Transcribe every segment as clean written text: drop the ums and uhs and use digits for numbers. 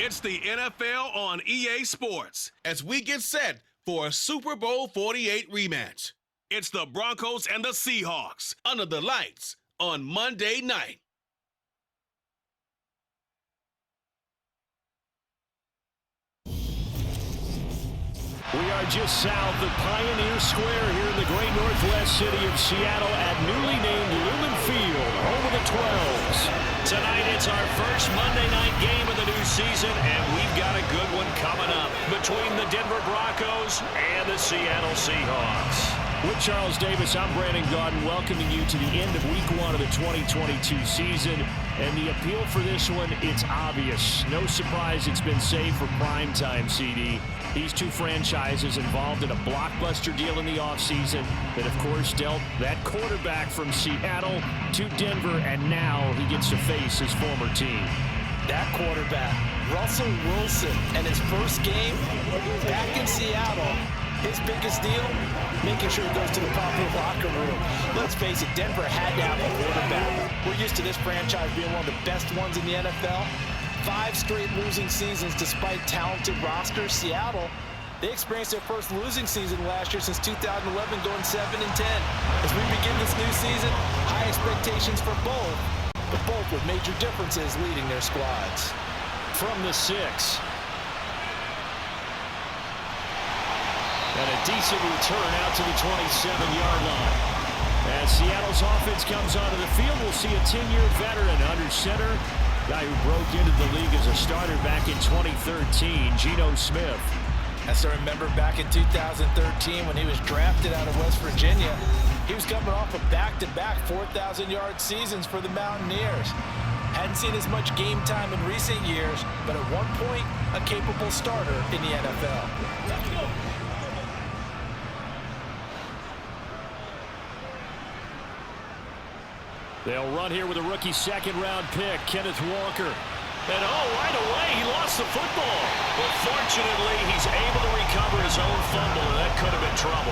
It's the NFL on EA Sports as we get set for a Super Bowl 48 rematch. It's the Broncos and the Seahawks under the lights on Monday night. We are just south of Pioneer Square here in the great northwest city of Seattle at newly named Lumen Field, home of the 12s. Tonight it's our first Monday night game of the new season, and we've got a good one coming up between the Denver Broncos and the Seattle Seahawks. With Charles Davis, I'm Brandon Gaudin, welcoming you to the end of Week 1 of the 2022 season. And the appeal for this one, it's obvious. No surprise it's been saved for primetime, CD. These two franchises involved in a blockbuster deal in the offseason that, of course, dealt that quarterback from Seattle to Denver, and now he gets to face his former team. That quarterback, Russell Wilson, and his first game back in Seattle. His biggest deal, making sure he goes to the proper locker room. Let's face it, Denver had to have a quarterback. We're used to this franchise being one of the best ones in the NFL. 5 straight losing seasons despite talented rosters. Seattle, they experienced their first losing season last year since 2011, going 7-10. As we begin this new season, high expectations for both, but both with major differences leading their squads. From the 6. And a decent return out to the 27-yard line. As Seattle's offense comes onto the field, we'll see a 10-year veteran under center. Guy who broke into the league as a starter back in 2013, Geno Smith. As I remember back in 2013 when he was drafted out of West Virginia, he was coming off of back-to-back 4,000-yard seasons for the Mountaineers. Hadn't seen as much game time in recent years, but at one point, a capable starter in the NFL. They'll run here with a rookie second-round pick, Kenneth Walker. And right away, he lost the football. But fortunately, he's able to recover his own fumble, and that could have been trouble.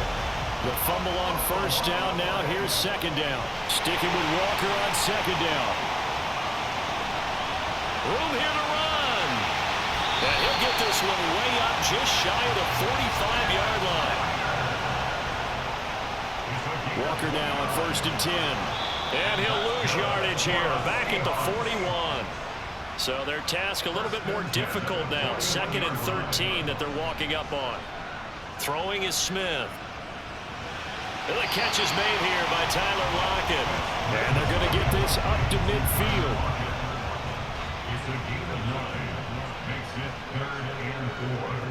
The fumble on first down, now here's second down. Sticking with Walker on second down. Room here to run. And he'll get this one way up just shy of the 45-yard line. Walker now on 1st and 10. And he'll lose yardage here, back at the 41. So their task a little bit more difficult now. 2nd and 13 that they're walking up on. Throwing is Smith. And the catch is made here by Tyler Lockett. And they're going to get this up to midfield.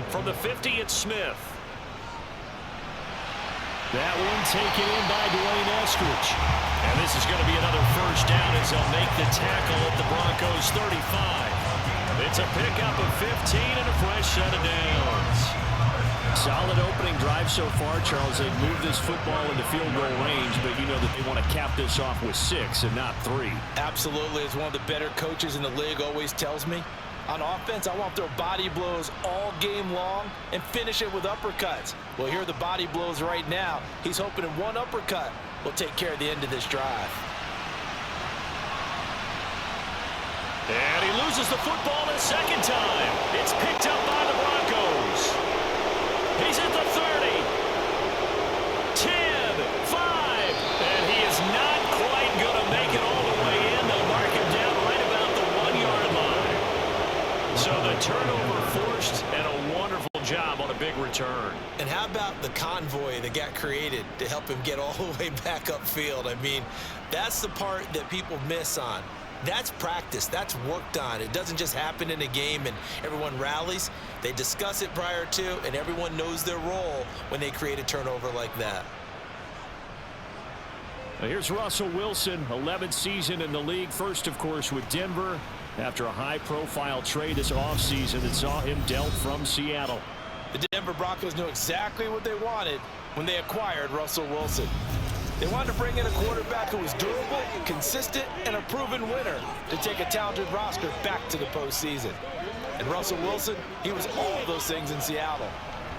From the 50, it's Smith. That one taken in by Dwayne Eskridge. And this is going to be another first down as they'll make the tackle at the Broncos' 35. It's a pickup of 15 and a fresh set of downs. Solid opening drive so far, Charles. They've moved this football into field goal range, but you know that they want to cap this off with 6 and not 3. Absolutely. As one of the better coaches in the league always tells me, on offense, I want to throw body blows all game long and finish it with uppercuts. Well, here are the body blows right now. He's hoping in one uppercut will take care of the end of this drive. And he loses the football a second time. It's picked up by the Broncos. He's at the 30. 10, 5. And he is not quite going to make it all the way in. They'll mark him down right about the 1-yard line. So the turnover forced, and a wonderful job on a big return. And how about the convoy that got created to help him get all the way back upfield? I mean, that's the part that people miss on. That's practice. That's worked on. It doesn't just happen in a game and everyone rallies. They discuss it prior to, and everyone knows their role when they create a turnover like that. Now here's Russell Wilson, 11th season in the league. First, of course, with Denver after a high-profile trade this offseason that saw him dealt from Seattle. The Denver Broncos knew exactly what they wanted when they acquired Russell Wilson. They wanted to bring in a quarterback who was durable, consistent, and a proven winner to take a talented roster back to the postseason. And Russell Wilson, he was all of those things in Seattle.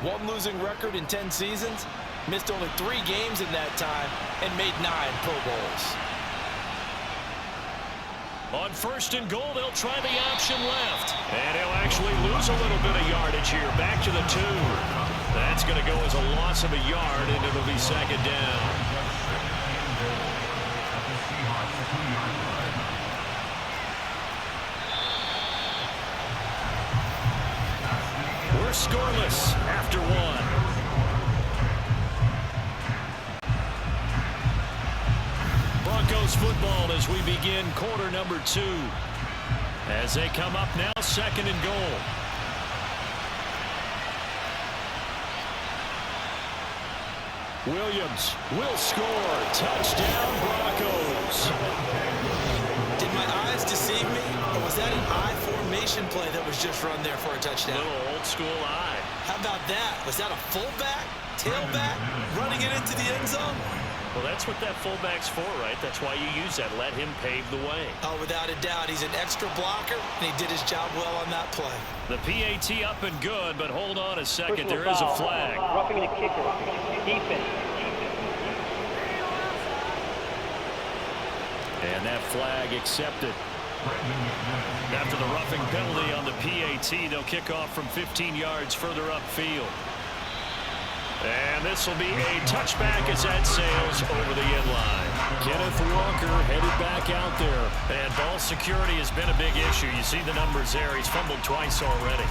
1 losing record in 10 seasons, missed only 3 games in that time, and made 9 Pro Bowls. On 1st and goal, they'll try the option left. And he'll actually lose a little bit of yardage here. Back to the 2. That's going to go as a loss of a yard, and it'll be 2nd down. We're scoreless after 1. Broncos football as we begin quarter number 2. As they come up now, 2nd and goal. Williams will score. Touchdown, Broncos. Did my eyes deceive me, or was that an I formation play that was just run there for a touchdown? Little old school eye. How about that? Was that a fullback, tailback, running it into the end zone? Well, that's what that fullback's for, right? That's why you use that. Let him pave the way. Oh, without a doubt. He's an extra blocker, and he did his job well on that play. The PAT up and good, but hold on a second. There is a flag. Roughing the kicker. Defense. And that flag accepted. After the roughing penalty on the PAT, they'll kick off from 15 yards further upfield. And this will be a touchback as that sails over the end line. Kenneth Walker headed back out there. And ball security has been a big issue. You see the numbers there. He's fumbled twice already.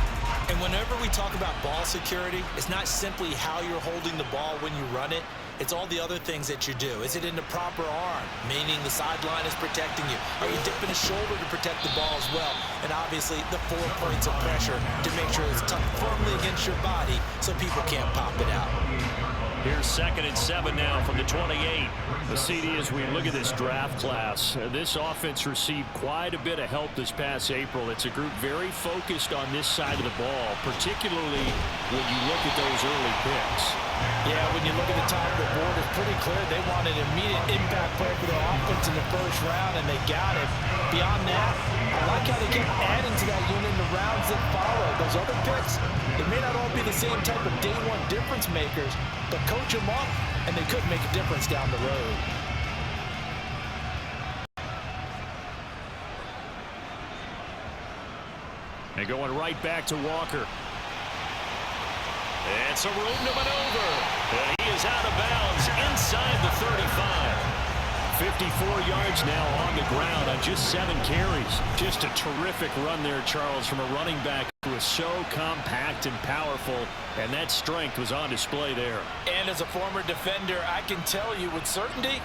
And whenever we talk about ball security, it's not simply how you're holding the ball when you run it. It's all the other things that you do. Is it in the proper arm, meaning the sideline is protecting you? Are you dipping a shoulder to protect the ball as well? And obviously, the 4 points of pressure to make sure it's tucked firmly against your body so people can't pop it out. Here's 2nd and 7 now from the 28. The CD, as we look at this draft class, this offense received quite a bit of help this past April. It's a group very focused on this side of the ball, particularly when you look at those early picks. Yeah, when you look at the top of the board, it's pretty clear they want an immediate impact play for their offense in the 1st round, and they got it. Beyond that, I like how they kept adding to that unit in the rounds that follow. Those other picks, they may not all be the same type of day-one difference makers, but coach them up, and they could make a difference down the road. And going right back to Walker. And some room to maneuver. And he is out of bounds inside the 35. 54 yards now on the ground on just 7 carries. Just a terrific run there, Charles, from a running back who was so compact and powerful, and that strength was on display there. And as a former defender, I can tell you with certainty,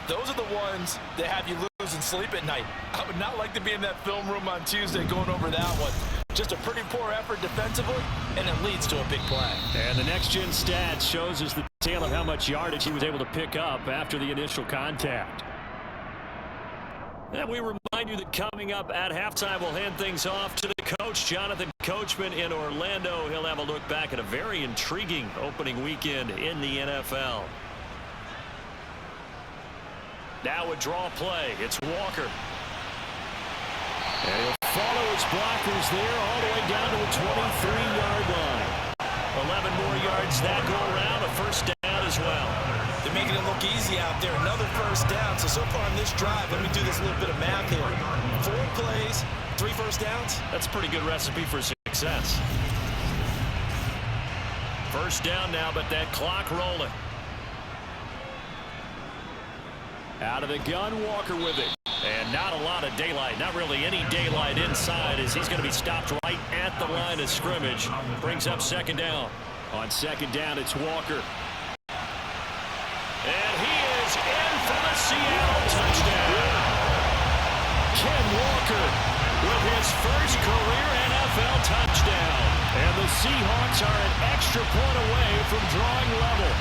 those are the ones that have you losing sleep at night. I would not like to be in that film room on Tuesday going over that one. Just a pretty poor effort defensively, and it leads to a big play. And the next-gen stats shows us the tale of how much yardage he was able to pick up after the initial contact. And we remind you that coming up at halftime, we'll hand things off to the coach, Jonathan Coachman in Orlando. He'll have a look back at a very intriguing opening weekend in the NFL. Now a draw play. It's Walker. And he'll follow his blockers there all the way down to the 23-yard line. 11 more yards that go around, a 1st down as well. They're making it look easy out there. Another 1st down. So far on this drive, let me do this little bit of math here. 4 plays, 3 1st downs. That's a pretty good recipe for success. 1st down now, but that clock rolling. Out of the gun, Walker with it. And not a lot of daylight, not really any daylight inside, as he's going to be stopped right at the line of scrimmage. Brings up 2nd down. On 2nd down, it's Walker. And he is in for the Seattle touchdown. Ken Walker with his first career NFL touchdown. And the Seahawks are an extra point away from drawing level.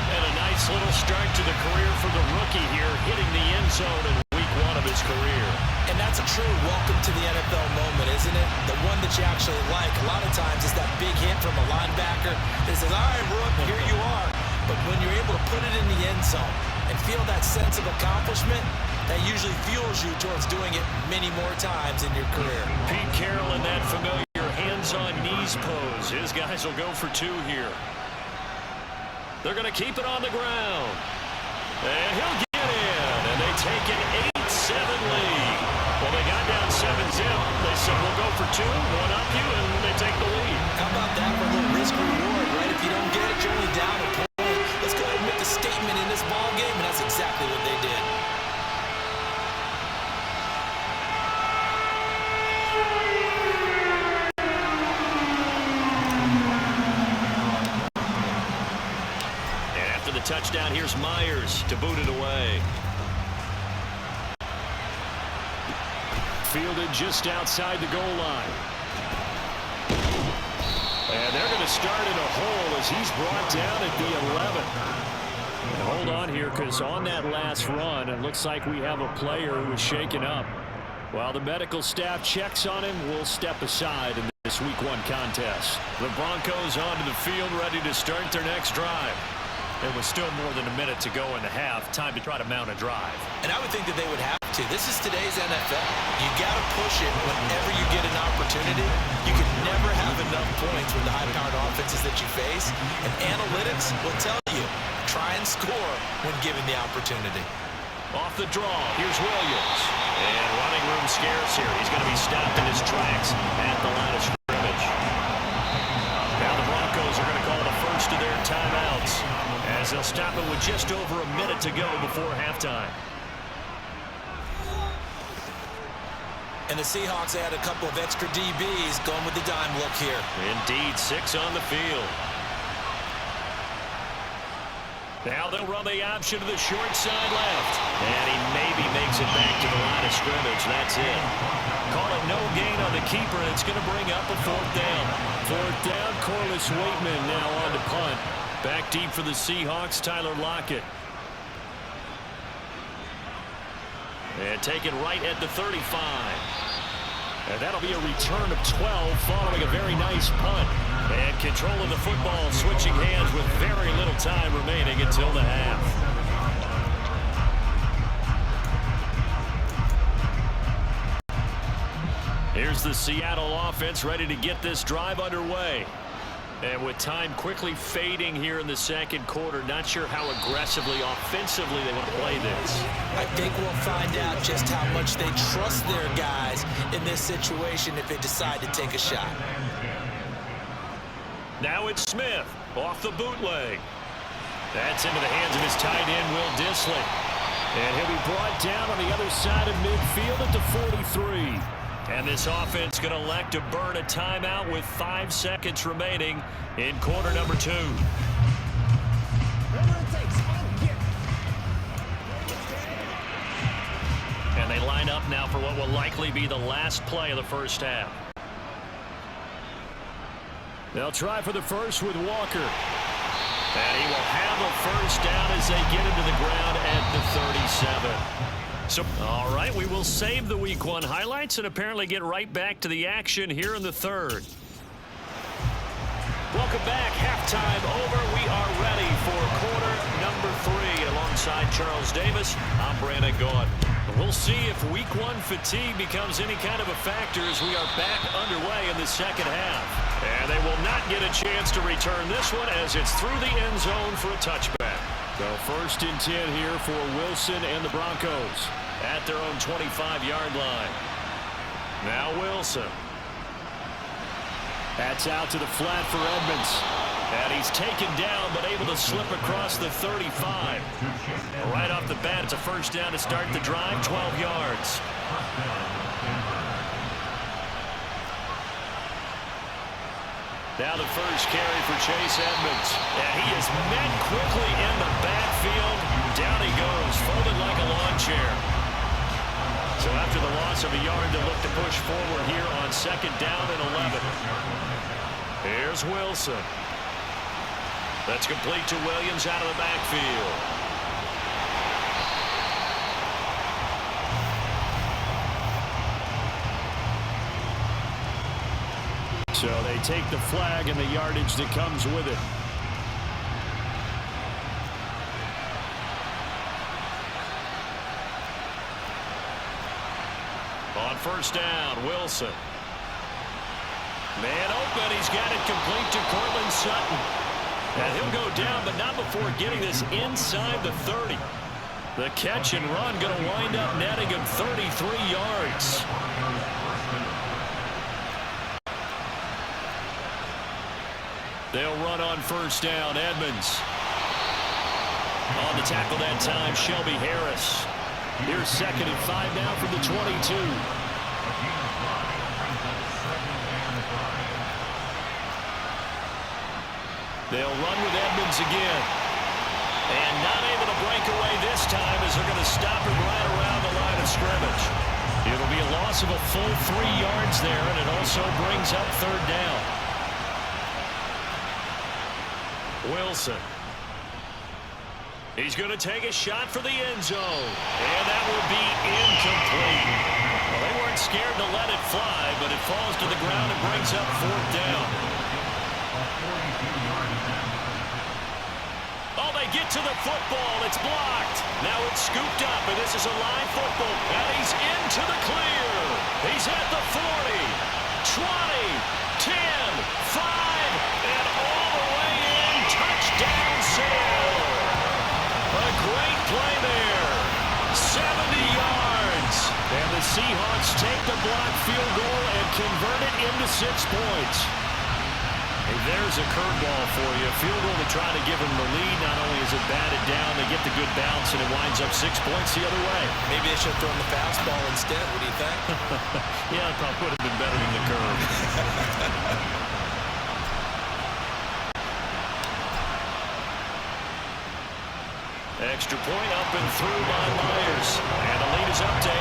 And a nice little start to the career for the rookie here, hitting the end zone in week 1 of his career. And that's a true welcome to the NFL moment, isn't it? The one that you actually like. A lot of times it's that big hit from a linebacker that says, all right, Rook, here you are. But when you're able to put it in the end zone and feel that sense of accomplishment, that usually fuels you towards doing it many more times in your career. Pete Carroll in that familiar hands-on-knees pose. His guys will go for 2 here. They're going to keep it on the ground. And he'll get in. And they take an 8-7 lead. Wilson will go for two, one up you, and they take the lead. How about that for a little risk reward, right? If you don't get it, you're only down a point. Let's go ahead and make a statement in this ball game, and that's exactly what they did. And after the touchdown, here's Myers to boot it away. Fielded just outside the goal line. And they're going to start in a hole as he's brought down at the 11. And hold on here, because on that last run, it looks like we have a player who is shaken up. While the medical staff checks on him, we'll step aside in this Week 1 contest. The Broncos onto the field, ready to start their next drive. There was still more than a minute to go in the half. Time to try to mount a drive. And I would think that they would have to. This is today's NFL. You got to push it whenever you get an opportunity. You can never have enough points with the high-powered offenses that you face. And analytics will tell you, try and score when given the opportunity. Off the draw, here's Williams. And running room scarce here. He's going to be stopped in his tracks at the line of scrimmage. Now the Broncos are going to call the first of their timeouts, as they'll stop it with just over a minute to go before halftime. And the Seahawks add a couple of extra DBs going with the dime look here. Indeed, 6 on the field. Now they'll run the option to the short side left. And he maybe makes it back to the line of scrimmage. That's it. Call it no gain on the keeper, and it's going to bring up a 4th down. 4th down, Corliss Waitman now on to punt. Back deep for the Seahawks, Tyler Lockett. And taken right at the 35. And that'll be a return of 12 following a very nice punt. And control of the football switching hands with very little time remaining until the half. Here's the Seattle offense ready to get this drive underway. And with time quickly fading here in the second quarter, not sure how aggressively, offensively they want to play this. I think we'll find out just how much they trust their guys in this situation if they decide to take a shot. Now it's Smith off the bootleg. That's into the hands of his tight end, Will Dissly. And he'll be brought down on the other side of midfield at the 43. And this offense going to elect to burn a timeout with 5 seconds remaining in quarter number 2. And they line up now for what will likely be the last play of the first half. They'll try for the first with Walker. And he will have a first down as they get into the ground at the 37. So, all right, we will save the Week 1 highlights and apparently get right back to the action here in the third. Welcome back. Halftime over. We are ready for quarter number 3. Alongside Charles Davis, I'm Brandon Gaud. We'll see if Week 1 fatigue becomes any kind of a factor as we are back underway in the second half. And they will not get a chance to return this one as it's through the end zone for a touchback. So 1st and 10 here for Wilson and the Broncos at their own 25-yard line. Now Wilson. That's out to the flat for Edmonds. And he's taken down but able to slip across the 35. Right off the bat, it's a first down to start the drive, 12 yards. Now the first carry for Chase Edmonds. And he is met quickly in the backfield. Down he goes, folded like a lawn chair. So after the loss of a yard, they'll look to push forward here on 2nd down and 11. Here's Wilson. That's complete to Williams out of the backfield. So they take the flag and the yardage that comes with it. On 1st down, Wilson. Man open, he's got it complete to Cortland Sutton. And he'll go down, but not before getting this inside the 30. The catch and run going to wind up netting him 33 yards. They'll run on first down. Edmonds. On the tackle that time, Shelby Harris. Here's 2nd and 5 now from the 22. They'll run with Edmonds again. And not able to break away this time as they're going to stop him right around the line of scrimmage. It'll be a loss of a full 3 yards there, and it also brings up 3rd down. Wilson. He's going to take a shot for the end zone. And that will be incomplete. Well, they weren't scared to let it fly, but it falls to the ground and brings up 4th down. Oh, they get to the football. It's blocked. Now it's scooped up, and this is a live football. And he's into the clear. He's at the 40, 20, 10, 5, and all the way in. Touchdown, Seattle. A great play there. 70 yards. And the Seahawks take the blocked field goal and convert it into 6 points. Hey, there's a curveball for you. A field goal to try to give them the lead. Not only is it batted down, they get the good bounce, and it winds up 6 points the other way. Maybe they should have thrown the fastball instead. What do you think? Yeah, it probably would have been better than the curve. Extra point up and through by Myers. And the lead is up to 8.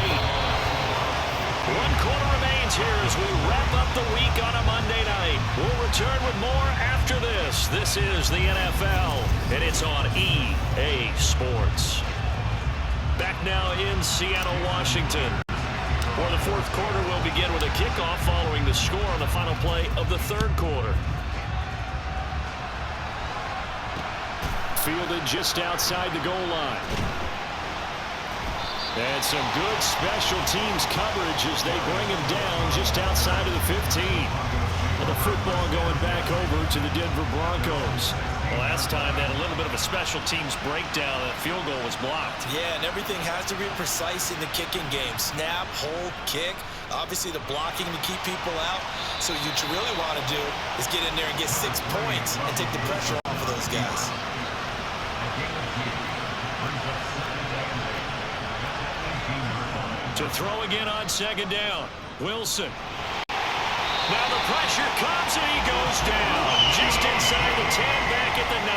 1 quarter remains here as we wrap up the week on a Monday night. We'll return with more after this. This is the NFL, and it's on EA Sports. Back now in Seattle, Washington. For the 4th quarter, we'll begin with a kickoff following the score on the final play of the 3rd quarter. Fielded just outside the goal line. And some good special teams coverage as they bring him down just outside of the 15. Well, the football going back over to the Denver Broncos. Well, last time they had a little bit of a special teams breakdown. That field goal was blocked. Yeah, and everything has to be precise in the kicking game. Snap, hold, kick. Obviously, the blocking to keep people out. So what you really want to do is get in there and get 6 points and take the pressure off of those guys. To throw again on 2nd down. Wilson. Now the pressure comes and he goes down. Just inside the 10, back at the 9.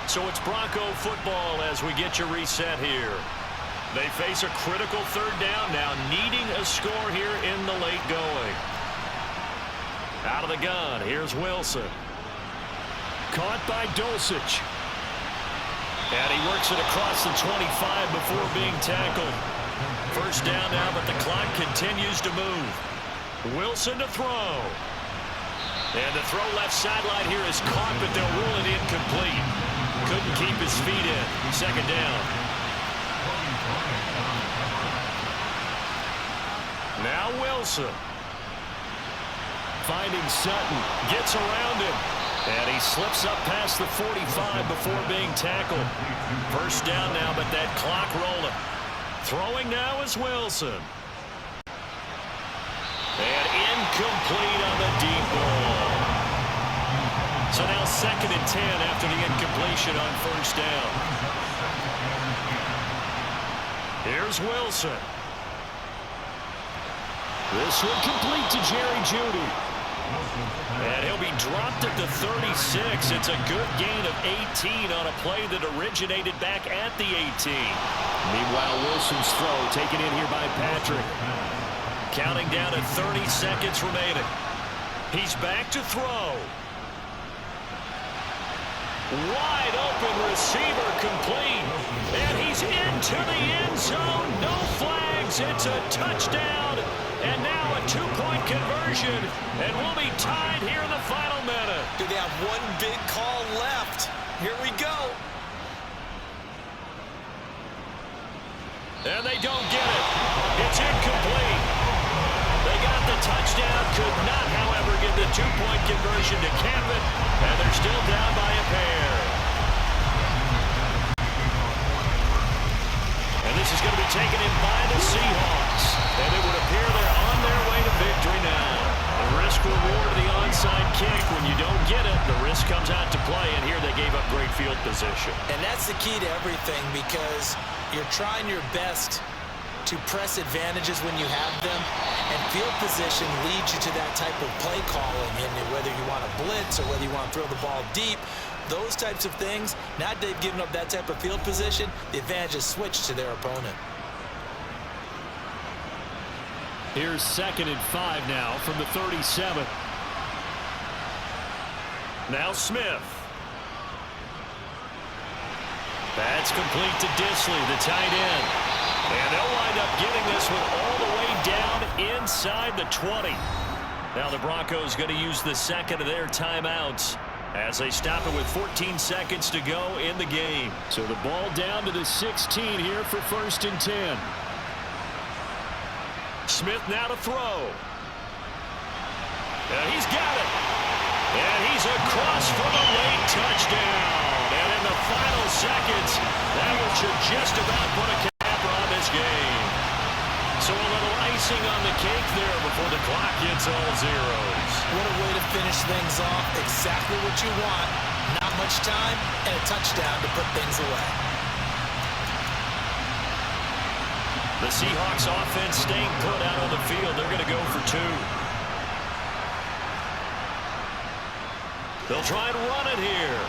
So it's Bronco football as we get you reset here. They face a critical 3rd down now, needing a score here in the late going. Out of the gun, here's Wilson. Caught by Dulcich. And he works it across the 25 before being tackled. 1st down now, but the clock continues to move. Wilson to throw. And the throw left sideline here is caught, but they'll rule it incomplete. Couldn't keep his feet in. 2nd down. Now Wilson. Finding Sutton. Gets around him. And he slips up past the 45 before being tackled. 1st down now, but that clock rolling. Throwing now is Wilson. And incomplete on the deep ball. So now 2nd and 10 after the incompletion on 1st down. Here's Wilson. This one complete to Jerry Jeudy. And he'll be dropped at the 36. It's a good gain of 18 on a play that originated back at the 18. Meanwhile, Wilson's throw taken in here by Patrick. Counting down at 30 seconds remaining. He's back to throw. Wide open receiver complete. And he's into the end zone. No flags. It's a touchdown. And now a 2-point conversion. And we'll be tied here in the final minute. Do they have one big call left? Here we go. And they don't get it. It's incomplete. They got the touchdown. Could not, however, get the 2-point conversion to camp it. And they're still down by a pair. And this is going to be taken in by the Seahawks. And it would appear they're on their way to victory now. The risk reward of the onside kick. When you don't get it, the risk comes out to play. And here they gave up great field position. And that's the key to everything, because you're trying your best to press advantages when you have them, and field position leads you to that type of play calling, and whether you want to blitz or whether you want to throw the ball deep, those types of things. Now that they've given up that type of field position, the advantage is switched to their opponent. Here's 2nd and 5 now from the 37. Now Smith. That's complete to Disley, the tight end. And they'll wind up getting this one all the way down inside the 20. Now the Broncos going to use the second of their timeouts as they stop it with 14 seconds to go in the game. So the ball down to the 16 here for 1st and 10. Smith now to throw. And he's got it. And he's across for the late touchdown. And in the final seconds, that one should just about put a capper on this game. So a little icing on the cake there before the clock hits all zeros. What a way to finish things off. Exactly what you want. Not much time and a touchdown to put things away. The Seahawks offense staying put out on the field. They're going to go for 2. They'll try and run it here.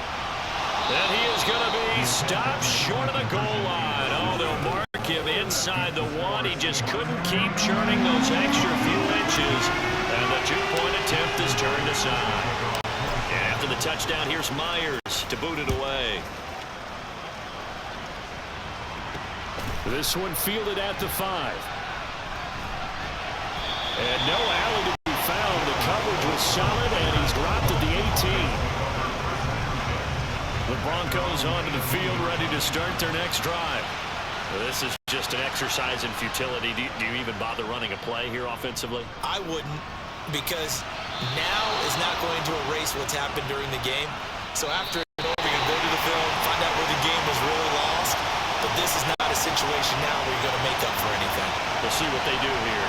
And he is going to be stopped short of the goal line. Oh, they'll mark him inside the 1. He just couldn't keep churning those extra few inches. And the 2-point attempt is turned aside. And after the touchdown, here's Myers to boot it away. This one fielded at the 5. And no alley to be found. The coverage was solid, and he's dropped at the 18. The Broncos onto the field, ready to start their next drive. This is just an exercise in futility. Do you even bother running a play here offensively? I wouldn't, because now is not going to erase what's happened during the game. So after it's over, you go to the film, find out where the game was really lost. But this is not a situation now where you're going to make up for anything. We'll see what they do here.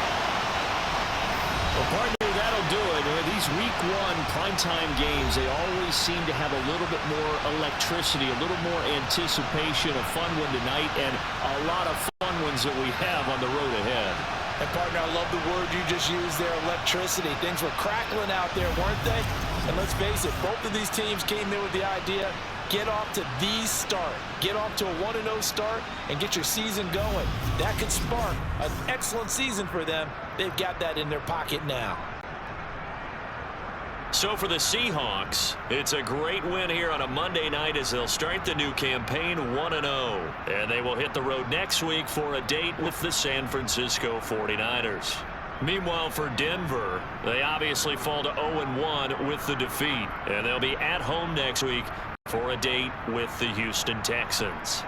Well, partner, that'll do it. These Week 1 primetime games, they always seem to have a little bit more electricity, a little more anticipation, a fun one tonight, and a lot of fun ones that we have on the road ahead. And, partner, I love the word you just used there, electricity. Things were crackling out there, weren't they? And let's face it, both of these teams came in with the idea, get off to the start. Get off to a 1-0 start and get your season going. That could spark an excellent season for them. They've got that in their pocket now. So for the Seahawks, it's a great win here on a Monday night as they'll start the new campaign 1-0. And they will hit the road next week for a date with the San Francisco 49ers. Meanwhile, for Denver, they obviously fall to 0-1 with the defeat. And they'll be at home next week for a date with the Houston Texans.